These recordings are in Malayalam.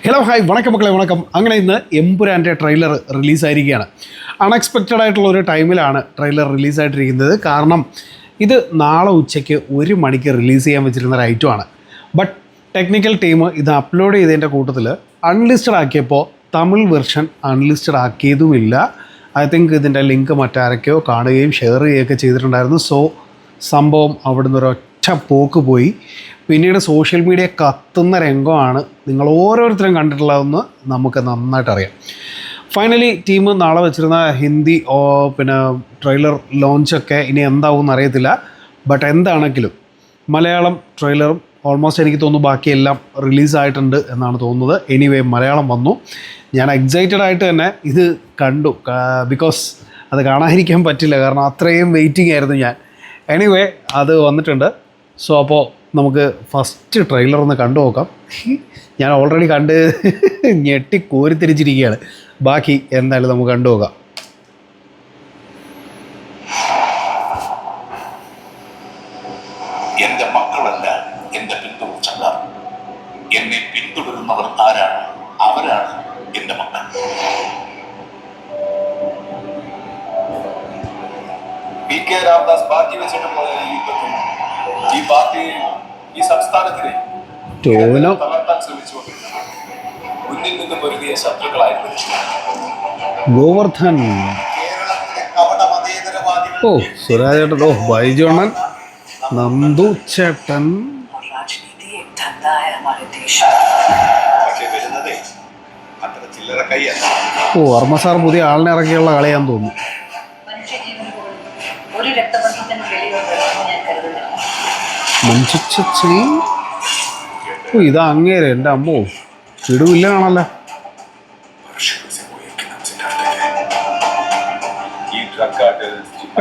ഹലോ ഹായ് വണക്കം മക്കളെ വണക്കം. അങ്ങനെ ഇന്ന് എമ്പുരാൻ്റെ ട്രെയിലർ റിലീസായിരിക്കുകയാണ്. അൺഎക്സ്പെക്റ്റഡ് ആയിട്ടുള്ള ഒരു ടൈമിലാണ് ട്രെയിലർ റിലീസായിട്ടിരിക്കുന്നത്. കാരണം ഇത് നാളെ ഉച്ചയ്ക്ക് 1 മണിക്ക് റിലീസ് ചെയ്യാൻ വെച്ചിരുന്ന ഒരു ഐറ്റമാണ്. ബട്ട് ടെക്നിക്കൽ ടീം ഇത് അപ്ലോഡ് ചെയ്തതിൻ്റെ കൂട്ടത്തിൽ അൺലിസ്റ്റഡ് ആക്കിയപ്പോൾ തമിഴ് വെർഷൻ അൺലിസ്റ്റഡ് ആക്കിയതുമില്ല. ഐ തിങ്ക് ഇതിൻ്റെ ലിങ്ക് മറ്റാരൊക്കെയോ കാണുകയും ഷെയർ ചെയ്യുകയൊക്കെ ചെയ്തിട്ടുണ്ടായിരുന്നു. സോ സംഭവം അവിടുന്ന് ഒരൊറ്റ പോക്ക് പോയി. പിന്നീട് സോഷ്യൽ മീഡിയ കത്തുന്ന രംഗമാണ് നിങ്ങൾ ഓരോരുത്തരും കണ്ടിട്ടുള്ളതെന്ന് നമുക്ക് നന്നായിട്ടറിയാം. ഫൈനലി ടീം നാളെ വെച്ചിരുന്ന ഹിന്ദി പിന്നെ ട്രെയിലർ ലോഞ്ചൊക്കെ ഇനി എന്താവും അറിയത്തില്ല. ബട്ട് എന്താണെങ്കിലും മലയാളം ട്രെയിലറും ഓൾമോസ്റ്റ് എനിക്ക് തോന്നുന്നു ബാക്കിയെല്ലാം റിലീസായിട്ടുണ്ട് എന്നാണ് തോന്നുന്നത്. എനിവേ മലയാളം വന്നു. ഞാൻ എക്സൈറ്റഡ് ആയിട്ട് തന്നെ ഇത് കണ്ടു. ബിക്കോസ് അത് കാണാതിരിക്കാൻ പറ്റില്ല, കാരണം അത്രയും വെയിറ്റിംഗ് ആയിരുന്നു ഞാൻ. എനിവേ അത് വന്നിട്ടുണ്ട്. സോ അപ്പോൾ നമുക്ക് ഫസ്റ്റ് ട്രെയിലർ ഒന്ന് കണ്ടു നോക്കാം. ഞാൻ ഓൾറെഡി കണ്ട് ഞെട്ടി കോരിത്തിരിച്ചിരിക്കുകയാണ്. ബാക്കി എന്തായാലും നമുക്ക് കണ്ടു നോക്കാം. എന്റെ മക്കളല്ല എന്റെ പിന്തുടർച്ചക്കാർ. എന്നെ പിന്തുടരുന്നവർ ആരാണ്? അവരാണ് എന്റെ മക്കൾ. പി കെ രാംദാസ് പാർട്ടി വെച്ചിട്ട് പോയ ഈ പാർട്ടി ഈ സംസ്ഥാനത്തിനെ തളർത്താൻ ശ്രമിച്ചുകൊണ്ടിരുന്നത് മുന്നിൽ നിന്ന് പൊരുതിയ ശത്രുക്കളായിരുന്നു ഗോവർദ്ധൻ. ഓ സുരാജേട്ടൻ, ഓ ബൈജോണൻ, നന്ദു ചേട്ടൻ. ഓ വർമ്മ സാർ പുതിയ ആളിനെ ഇറക്കിയുള്ള കളിയാന്ന് തോന്നുന്നു. ഓ ഇതാ അങ്ങേരെ, എൻ്റെ അമ്മോ കിടുവില്ലനാണല്ലോ.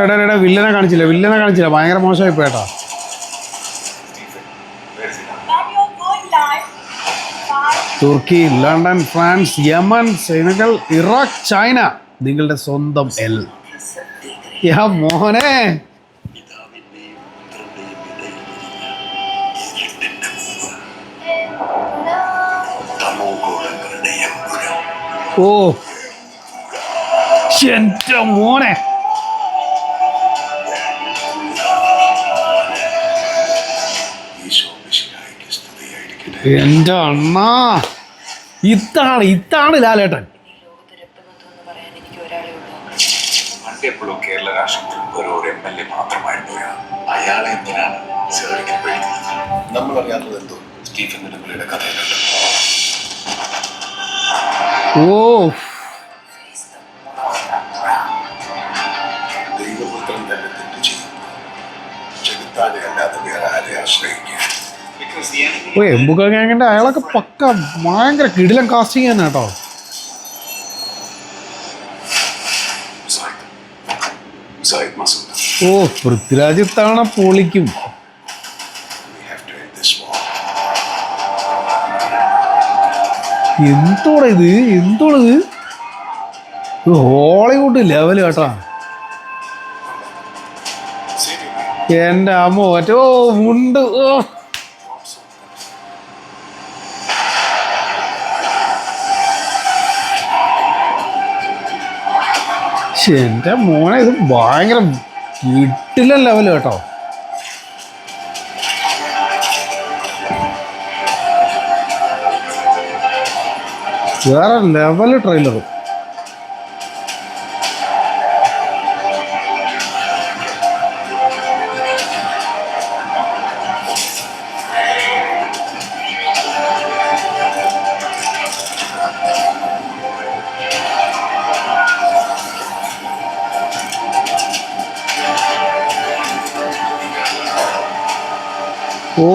എടാ വില്ലനെ കാണിച്ചില്ല, ഭയങ്കര മോശമായി പോയേട്ടാ. തുർക്കി, London, France, Yemen, Senegal, Iraq, China, നിങ്ങളുടെ സ്വന്തം എൽ. യാ മോനെ, ഓ എൻ്റെ മോനെ, എൻ്റെ അണ്ണാ, ഇതാണ് ലാലേട്ടൻ. എപ്പോഴും കേരള രാഷ്ട്രീയത്തിൽ ഒരു MLA മാത്രമായിട്ട് അയാളെ എന്തിനാണ് നമ്മൾ അറിയാത്തത് എന്തോ സ്റ്റീഫൻ നെടുമ്പള്ളിയുടെ കഥയിലുണ്ട്. ഓ ദൈവപുത്രൻ തന്നെ തെറ്റ് ചെയ്യുന്നു. ചെകുത്താനെ അല്ലാതെ വേറെ ആരെ ആശ്രയിക്കുക. ഓ എംബുക ഗാങ്ങിൻ്റെ അയാളൊക്കെ പക്ക ഭയങ്കര കിടിലൻ കാസ്റ്റിംഗ് തന്നെ കേട്ടോ. ഓ പൃഥ്വിരാജ് ഇത്തവണ പൊളിക്കും. എന്തോടത് ഹോളിവുഡ് ലെവല് കേട്ടാ. എൻ്റെ അമ്മ മറ്റോ മുണ്ട്. ഓ എൻ്റെ മോനെ, ഇത് ഭയങ്കര കിട്ടില്ല ലെവല് കേട്ടോ. വേറെ ലെവല് ട്രെയിലർ. ഓ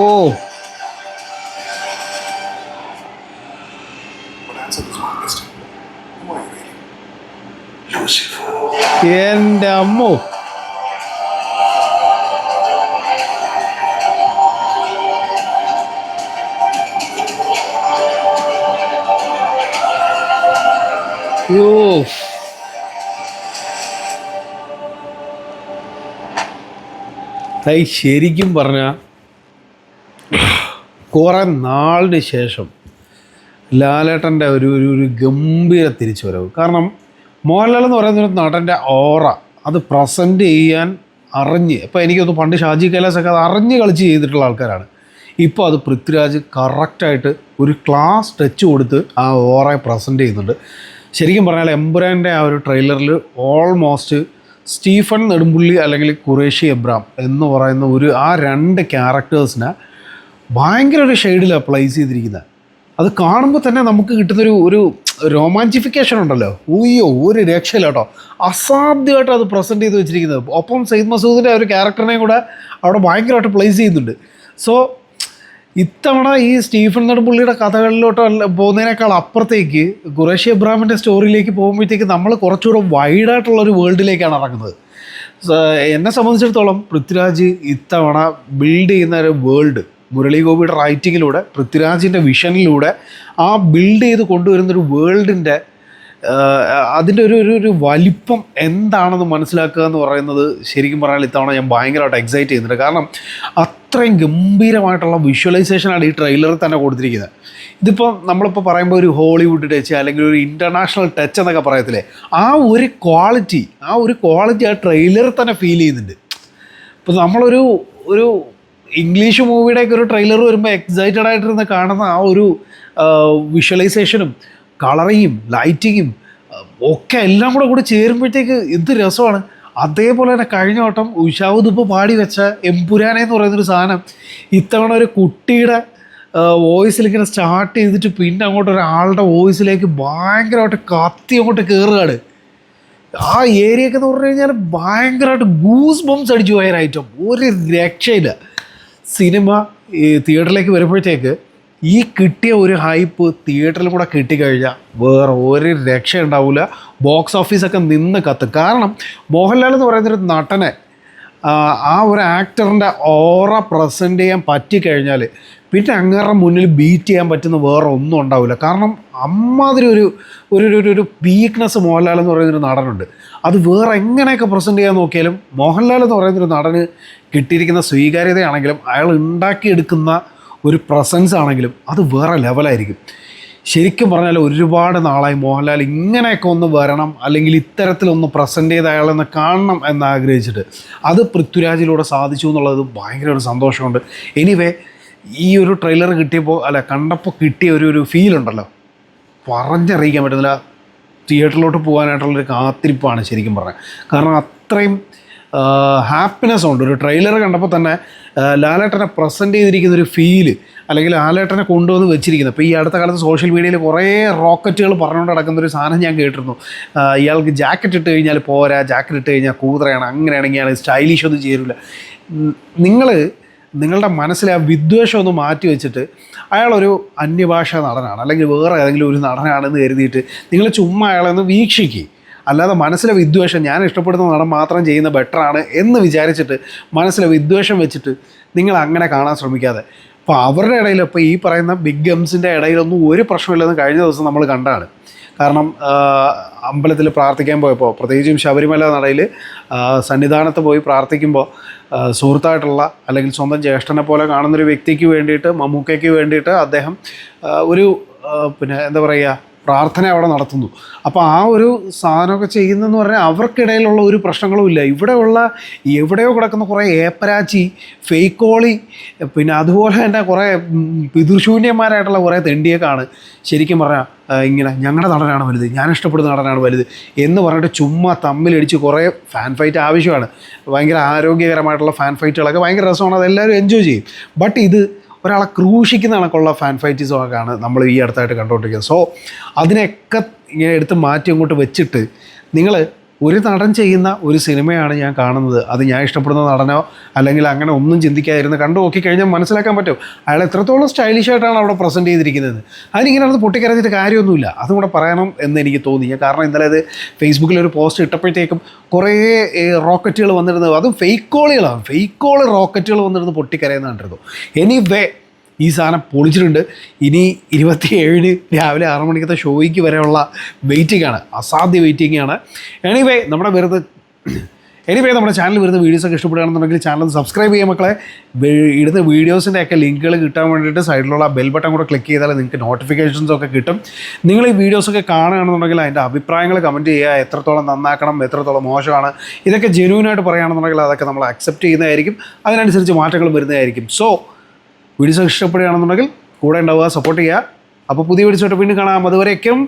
എൻ്റെ അമ്മോ, ശരിക്കും പറഞ്ഞ കുറേ നാളിന് ശേഷം ലാലേട്ടൻ്റെ ഒരു ഗംഭീര തിരിച്ചുവരവ്. കാരണം മോഹൻലാൽ എന്ന് പറയുന്ന ഒരു നടൻ്റെ ഓറ അത് പ്രസൻറ്റ് ചെയ്യാൻ അറിഞ്ഞ്, ഇപ്പോൾ എനിക്കൊന്ന് പണ്ട് ഷാജി കൈലാസൊക്കെ അത് അറിഞ്ഞ് കളിച്ച് ചെയ്തിട്ടുള്ള ആൾക്കാരാണ്. ഇപ്പോൾ അത് പൃഥ്വിരാജ് കറക്റ്റായിട്ട് ഒരു ക്ലാസ് ടച്ച് കൊടുത്ത് ആ ഓറയെ പ്രസൻറ്റ് ചെയ്യുന്നുണ്ട്. ശരിക്കും പറഞ്ഞാൽ എമ്പുരാൻ്റെ ആ ഒരു ട്രെയിലറിൽ ഓൾമോസ്റ്റ് സ്റ്റീഫൻ നെടുമ്പുള്ളി അല്ലെങ്കിൽ ഖുറേഷി എബ്രാം എന്ന് പറയുന്ന ആ രണ്ട് ക്യാരക്ടേഴ്സിനെ ഭയങ്കര ഒരു ഷെയ്ഡിലാണ് പ്ലേസ് ചെയ്തിരിക്കുന്നത്. അത് കാണുമ്പോൾ തന്നെ നമുക്ക് കിട്ടുന്നൊരു റൊമാൻറ്റിഫിക്കേഷൻ ഉണ്ടല്ലോ, ഉയ്യോ ഒരു രക്ഷയില്ല കേട്ടോ. അസാധ്യമായിട്ട് അത് പ്രസൻറ്റ് ചെയ്ത് വെച്ചിരിക്കുന്നത്. ഒപ്പം സയ്യിദ് മസൂദിൻ്റെ ഒരു ക്യാരക്ടറിനെയും കൂടെ അവിടെ ഭയങ്കരമായിട്ട് പ്ലേസ് ചെയ്യുന്നുണ്ട്. സോ ഇത്തവണ ഈ സ്റ്റീഫൻ നെടുമ്പുള്ളിയുടെ കഥകളിലോട്ട് പോകുന്നതിനേക്കാൾ അപ്പുറത്തേക്ക് ഖുറേഷി എബ്രാമിൻ്റെ സ്റ്റോറിയിലേക്ക് പോകുമ്പോഴത്തേക്ക് നമ്മൾ കുറച്ചുകൂടെ വൈഡായിട്ടുള്ളൊരു വേൾഡിലേക്കാണ് ഇറങ്ങുന്നത്. എന്നെ സംബന്ധിച്ചിടത്തോളം പൃഥ്വിരാജ് ഇത്തവണ ബിൽഡ് ചെയ്യുന്ന ഒരു വേൾഡ് മുരളി ഗോപിയുടെ റൈറ്റിങ്ങിലൂടെ പൃഥ്വിരാജിൻ്റെ വിഷനിലൂടെ ആ ബിൽഡ് ചെയ്ത് കൊണ്ടുവരുന്നൊരു വേൾഡിൻ്റെ അതിൻ്റെ ഒരു വലിപ്പം എന്താണെന്ന് മനസ്സിലാക്കുക എന്ന് പറയുന്നത് ശരിക്കും പറഞ്ഞാൽ ഇത്തവണ ഞാൻ ഭയങ്കരമായിട്ട് എക്സൈറ്റ് ചെയ്യുന്നുണ്ട്. കാരണം അത്രയും ഗംഭീരമായിട്ടുള്ള വിഷ്വലൈസേഷനാണ് ഈ ട്രെയിലറിൽ തന്നെ കൊടുത്തിരിക്കുന്നത്. ഇതിപ്പോൾ നമ്മളിപ്പോൾ പറയുമ്പോൾ ഒരു ഹോളിവുഡ് ടച്ച് അല്ലെങ്കിൽ ഒരു ഇൻ്റർനാഷണൽ ടച്ച് എന്നൊക്കെ പറയത്തില്ലേ, ആ ഒരു ക്വാളിറ്റി ആ ട്രെയിലറിൽ തന്നെ ഫീൽ ചെയ്യുന്നുണ്ട്. ഇപ്പോൾ നമ്മളൊരു ഇംഗ്ലീഷ് മൂവിയുടെയൊക്കെ ഒരു ട്രെയിലർ വരുമ്പോൾ എക്സൈറ്റഡ് ആയിട്ടിരുന്ന് കാണുന്ന ആ ഒരു വിഷ്വലൈസേഷനും കളറിങ്ങും ലൈറ്റിങ്ങും ഒക്കെ എല്ലാം കൂടെ ചേരുമ്പോഴത്തേക്ക് എന്ത് രസമാണ്. അതേപോലെ തന്നെ കഴിഞ്ഞ വട്ടം ഉഷാവുദ് ഇപ്പോൾ പാടി വെച്ച എമ്പുരാനെ എന്ന് പറയുന്നൊരു സാധനം ഇത്തവണ ഒരു കുട്ടിയുടെ വോയിസിലിങ്ങനെ സ്റ്റാർട്ട് ചെയ്തിട്ട് പിന്നെ അങ്ങോട്ട് ഒരാളുടെ വോയിസിലേക്ക് ഭയങ്കരമായിട്ട് കത്തി അങ്ങോട്ട് കയറുകയാണ്. ആ ഏരിയയൊക്കെ എന്ന് പറഞ്ഞു കഴിഞ്ഞാൽ ഭയങ്കരമായിട്ട് ഗൂസ് ബംസ് അടിച്ചു പോയ ഐറ്റം, ഒരു രക്ഷയില്ല. സിനിമ ഈ തിയേറ്ററിലേക്ക് വരുമ്പോഴത്തേക്ക് ഈ കിട്ടിയ ഒരു ഹൈപ്പ് തിയേറ്ററിൽ കൂടെ കിട്ടിക്കഴിഞ്ഞാൽ വേറെ ഒരു രക്ഷ ഉണ്ടാവില്ല. ബോക്സ് ഓഫീസൊക്കെ നിന്ന് കത്തും. കാരണം മോഹൻലാൽ എന്ന് പറയുന്നൊരു നടനെ ആ ഒരു ആക്ടറിൻ്റെ ഓറ പ്രസൻറ്റ് ചെയ്യാൻ പറ്റിക്കഴിഞ്ഞാൽ പിന്നെ അങ്ങേറെ മുന്നിൽ ബീറ്റ് ചെയ്യാൻ പറ്റുന്ന വേറെ ഒന്നും ഉണ്ടാവില്ല. കാരണം അമ്മാതിരി ഒരു വീക്ക്നെസ് മോഹൻലാൽ എന്ന് പറയുന്നൊരു നടനുണ്ട്. അത് വേറെ എങ്ങനെയൊക്കെ പ്രസൻറ്റ് ചെയ്യാൻ നോക്കിയാലും മോഹൻലാൽ എന്ന് പറയുന്നൊരു നടന് കിട്ടിയിരിക്കുന്ന സ്വീകാര്യതയാണെങ്കിലും അയാൾ ഉണ്ടാക്കിയെടുക്കുന്ന ഒരു പ്രസൻസ് ആണെങ്കിലും അത് വേറെ ലെവലായിരിക്കും. ശരിക്കും പറഞ്ഞാൽ ഒരുപാട് നാളായി മോഹൻലാൽ ഇങ്ങനെയൊക്കെ ഒന്ന് വരണം, അല്ലെങ്കിൽ ഇത്തരത്തിലൊന്ന് പ്രസൻറ്റ് ചെയ്ത് അയാളെന്ന് കാണണം എന്നാഗ്രഹിച്ചിട്ട്. അത് പൃഥ്വിരാജിലൂടെ സാധിച്ചു എന്നുള്ളത് ഭയങ്കര ഒരു സന്തോഷമുണ്ട്. എനിവേ ഈ ഒരു ട്രെയിലർ കണ്ടപ്പോൾ കിട്ടിയ ഒരു ഫീലുണ്ടല്ലോ, പറഞ്ഞറിയിക്കാൻ പറ്റുന്നില്ല. തിയേറ്ററിലോട്ട് പോകാനായിട്ടുള്ളൊരു കാത്തിരിപ്പാണ് ശരിക്കും പറഞ്ഞാൽ. കാരണം അത്രയും ഹാപ്പിനെസ് ഉണ്ട്. ഒരു ട്രെയിലർ കണ്ടപ്പോൾ തന്നെ ലാലേട്ടനെ പ്രസൻറ്റ് ചെയ്തിരിക്കുന്നൊരു ഫീല്, അല്ലെങ്കിൽ ലാലേട്ടനെ കൊണ്ടുവന്ന് വെച്ചിരിക്കുന്നത്. ഇപ്പോൾ ഈ അടുത്ത കാലത്ത് സോഷ്യൽ മീഡിയയിൽ കുറേ റോക്കറ്റുകൾ പറഞ്ഞുകൊണ്ട് നടക്കുന്നൊരു സാധനം ഞാൻ കേട്ടിരുന്നു. ഇയാൾക്ക് ജാക്കറ്റ് ഇട്ട് കഴിഞ്ഞാൽ പോരാ, ജാക്കറ്റ് ഇട്ട് കഴിഞ്ഞാൽ കൂതറയാണ്, അങ്ങനെയാണെങ്കിൽ സ്റ്റൈലിഷ് ഒന്നും ചേരില്ല. നിങ്ങളുടെ മനസ്സിലെ ആ വിദ്വേഷം ഒന്ന് മാറ്റി വെച്ചിട്ട് അയാളൊരു അന്യഭാഷാ നടനാണ് അല്ലെങ്കിൽ വേറെ ഏതെങ്കിലും ഒരു നടനാണെന്ന് കരുതിയിട്ട് നിങ്ങൾ ചുമ്മാ അയാളെ ഒന്ന് വീക്ഷിക്കുക. അല്ലാതെ മനസ്സിലെ വിദ്വേഷം ഞാൻ ഇഷ്ടപ്പെടുന്ന നടൻ മാത്രം ചെയ്യുന്ന ബെറ്ററാണ് എന്ന് വിചാരിച്ചിട്ട് മനസ്സിലെ വിദ്വേഷം വെച്ചിട്ട് നിങ്ങൾ അങ്ങനെ കാണാൻ ശ്രമിക്കാതെ. അപ്പോൾ അവരുടെ ഇടയിൽ ഇപ്പോൾ ഈ പറയുന്ന ബിഗ് ഗംസിൻ്റെ ഇടയിലൊന്നും ഒരു പ്രശ്നമില്ലെന്ന് കഴിഞ്ഞ ദിവസം നമ്മൾ കണ്ടാണ്. കാരണം അമ്പലത്തിൽ പ്രാർത്ഥിക്കാൻ പോയപ്പോൾ, പ്രത്യേകിച്ചും ശബരിമല നടയിൽ സന്നിധാനത്ത് പോയി പ്രാർത്ഥിക്കുമ്പോൾ സുഹൃത്തായിട്ടുള്ള അല്ലെങ്കിൽ സ്വന്തം ജ്യേഷ്ഠനെ പോലെ കാണുന്നൊരു വ്യക്തിക്ക് വേണ്ടിയിട്ട്, മമ്മൂക്കയ്ക്ക് വേണ്ടിയിട്ട് അദ്ദേഹം എന്താ പറയുക, പ്രാർത്ഥന അവിടെ നടത്തുന്നു. അപ്പോൾ ആ ഒരു സാധനമൊക്കെ ചെയ്യുന്നതെന്ന് പറഞ്ഞാൽ അവർക്കിടയിലുള്ള ഒരു പ്രശ്നങ്ങളും ഇല്ല. എവിടെയോ കിടക്കുന്ന കുറേ ഏപ്പരാച്ചി, ഫേക്കോളി, പിന്നെ അതുപോലെ തന്നെ കുറേ പിതൃശൂന്യന്മാരായിട്ടുള്ള കുറേ തെണ്ടിയേക്കാണ് ശരിക്കും പറഞ്ഞാൽ ഇങ്ങനെ ഞങ്ങളുടെ നടനാണ് വലുത്, ഞാൻ ഇഷ്ടപ്പെടുന്ന നടനാണ് വലുത് എന്ന് പറഞ്ഞിട്ട് ചുമ്മാ തമ്മിലടിച്ച് കുറേ ഫാൻ ഫൈറ്റ് ആവശ്യമാണ്. ഭയങ്കര ആരോഗ്യകരമായിട്ടുള്ള ഫാൻ ഫൈറ്റുകളൊക്കെ ഭയങ്കര രസമാണ്, അതെല്ലാവരും എൻജോയ് ചെയ്യും. ബട്ട് ഇത് ഒരാളെ ക്രൂശിക്കുന്ന കണക്കുള്ള ഫാൻ ഫൈറ്റിസമൊക്കെയാണ് നമ്മൾ ഈ അടുത്തായിട്ട് കണ്ടുകൊണ്ടിരിക്കുന്നത്. സോ അതിനെയൊക്കെ ഇങ്ങനെ എടുത്ത് മാറ്റി അങ്ങോട്ട് വെച്ചിട്ട് നിങ്ങൾ ഒരു നടൻ ചെയ്യുന്ന ഒരു സിനിമയാണ് ഞാൻ കാണുന്നത്, അത് ഞാൻ ഇഷ്ടപ്പെടുന്ന നടനോ അല്ലെങ്കിൽ അങ്ങനെ ഒന്നും ചിന്തിക്കാതിരുന്ന് കണ്ടു നോക്കിക്കഴിഞ്ഞാൽ മനസ്സിലാക്കാൻ പറ്റും അയാൾ എത്രത്തോളം സ്റ്റൈലിഷായിട്ടാണ് അവിടെ പ്രസൻറ്റ് ചെയ്തിരിക്കുന്നത്. അതിനിങ്ങനെ അത് പൊട്ടിക്കരഞ്ഞിട്ട് കാര്യമൊന്നുമില്ല. അതും കൂടെ പറയണം എന്ന് എനിക്ക് തോന്നി. കാരണം ഇന്നലെ അത് ഫേസ്ബുക്കിൽ ഒരു പോസ്റ്റ് ഇട്ടപ്പോഴത്തേക്കും കുറേ റോക്കറ്റുകൾ വന്നിരുന്നത്, അതും ഫേക്കോളി റോക്കറ്റുകൾ വന്നിരുന്ന് പൊട്ടിക്കരയുന്ന കണ്ടിരുന്നു. എനിവേ ഈ സാധനം പൊളിച്ചിട്ടുണ്ട്. ഇനി 27 രാവിലെ 6 മണിക്കത്തെ ഷോയ്ക്ക് വരെയുള്ള വെയിറ്റിംഗ് ആണ്, അസാധ്യ വെയിറ്റിംഗ് ആണ്. എനിവേ നമ്മുടെ വെറുതെ എനിവേ നമ്മുടെ ചാനൽ വരുന്ന വീഡിയോസൊക്കെ ഇഷ്ടപ്പെടുകയാണെന്നുണ്ടെങ്കിൽ ചാനൽ സബ്സ്ക്രൈബ് ചെയ്യാൻ മക്കളെ. ഇടുന്ന വീഡിയോസിൻ്റെ ഒക്കെ ലിങ്കുകൾ കിട്ടാൻ വേണ്ടിയിട്ട് സൈഡിലുള്ള ബെൽ ബട്ടൺ കൂടെ ക്ലിക്ക് ചെയ്താൽ നിങ്ങൾക്ക് നോട്ടിഫിക്കേഷൻസ് ഒക്കെ കിട്ടും. നിങ്ങൾ ഈ വീഡിയോസൊക്കെ കാണുകയാണെന്നുണ്ടെങ്കിൽ അതിൻ്റെ അഭിപ്രായങ്ങൾ കമൻറ്റ് ചെയ്യുക. എത്രത്തോളം നന്നാക്കണം, എത്രത്തോളം മോശമാണ്, ഇതൊക്കെ ജെന്യൂനായിട്ട് പറയുകയാണെന്നുണ്ടെങ്കിൽ അതൊക്കെ നമ്മൾ അക്സെപ്റ്റ് ചെയ്യുന്നതായിരിക്കും. അതിനനുസരിച്ച് മാറ്റങ്ങൾ വരുന്നതായിരിക്കും. സോ വീഡിയോസ് ഇഷ്ടപ്പെടുകയാണെന്നുണ്ടെങ്കിൽ കൂടെ ഉണ്ടാവുക, സപ്പോർട്ട് ചെയ്യുക. അപ്പോൾ പുതിയ വീഡിയോസായിട്ട് വീണ്ടും കാണാം. അതുവരേക്കും